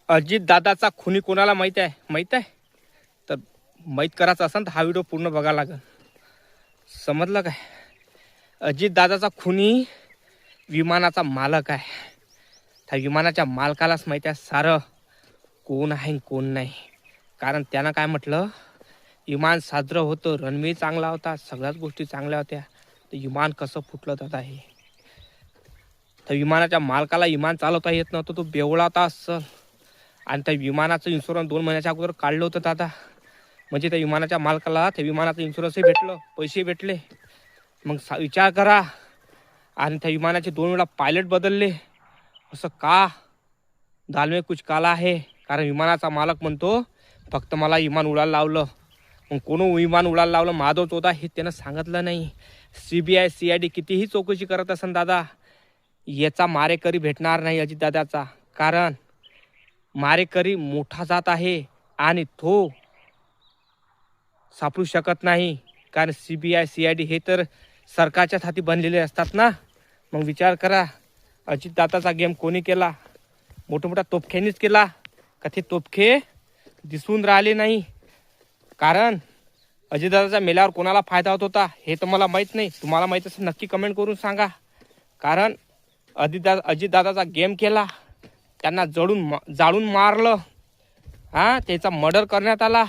अजित दादाचा खुनी कोणाला माहित आहे तर माहीत करायचं असेल तर हा व्हिडिओ पूर्ण बघायला लागेल. समजलं काय? अजित दादाचा खुनी विमानाचा मालक आहे. त्या विमानाच्या मालकालाच माहिती आहे सारं कोण आहे आणि कोण नाही. कारण त्यानं काय म्हटलं, विमान साजरं होतं, रनवे चांगला होता, सगळ्याच गोष्टी चांगल्या होत्या, तर विमान कसं फुटलं जात आहे. त्या विमानाच्या मालकाला विमान चालवता येत नव्हतं, तो बेवळा होता असल. आणि त्या विमानाचं इन्शुरन्स 2 महिन्याच्या अगोदर काढलं होतं दादा. म्हणजे त्या विमानाच्या मालकाला त्या विमानाचं इन्शुरन्सही भेटलं, पैसे भेटले. मग विचार करा. आणि त्या विमानाचे 2 वेळा पायलट बदलले. असं का? दाल में कुछ काला आहे. कारण विमानाचा मालक म्हणतो फक्त मला विमान उडायला लावलं. मग कोण विमान उडायला लावलं, माधव चोदा, हे त्यानं सांगितलं नाही. CBI CID कितीही चौकशी करत असेल दादा, याचा मारेकरी भेटणार नाही अजितदादाचा. कारण मारेकरी मोठा जात आहे आणि तो सापडू शकत नाही. कारण CBI CID हे तर सरकारच्या हाती बनलेले असतात ना. मग विचार करा, अजितदादाचा गेम कोणी केला? मोठ्या तोफख्यांनीच केला का? ते तोफखे दिसून राहिले नाही. कारण अजितदादाच्या मेल्यावर कोणाला फायदा होत होता हे तर मला माहीत नाही. तुम्हाला माहीत असेल नक्की कमेंट करून सांगा. कारण अजितदादाचा गेम केला, त्यांना जाळून मारलं, त्याचा मर्डर करण्यात आला.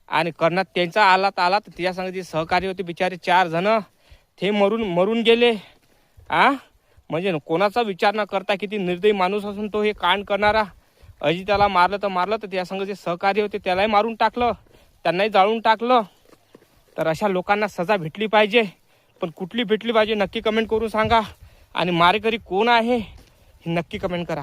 आणि करण्यात त्यांचा आला तर त्याच्या संग जे सहकारी होते बिचारे 4 जण, ते मरून गेले. म्हणजे कोणाचा विचार न करता किती निर्दयी माणूस असून तो हे कांड करणारा. अजिताला मारलं तर त्या संग जे सहकारी होते त्यालाही मारून टाकलं, त्यांनाही जाळून टाकलं. तर अशा लोकांना सजा भेटली पाहिजे. पण कुठली भेटली पाहिजे नक्की कमेंट करून सांगा. आणि मारेकरी कोण आहे हे नक्की कमेंट करा.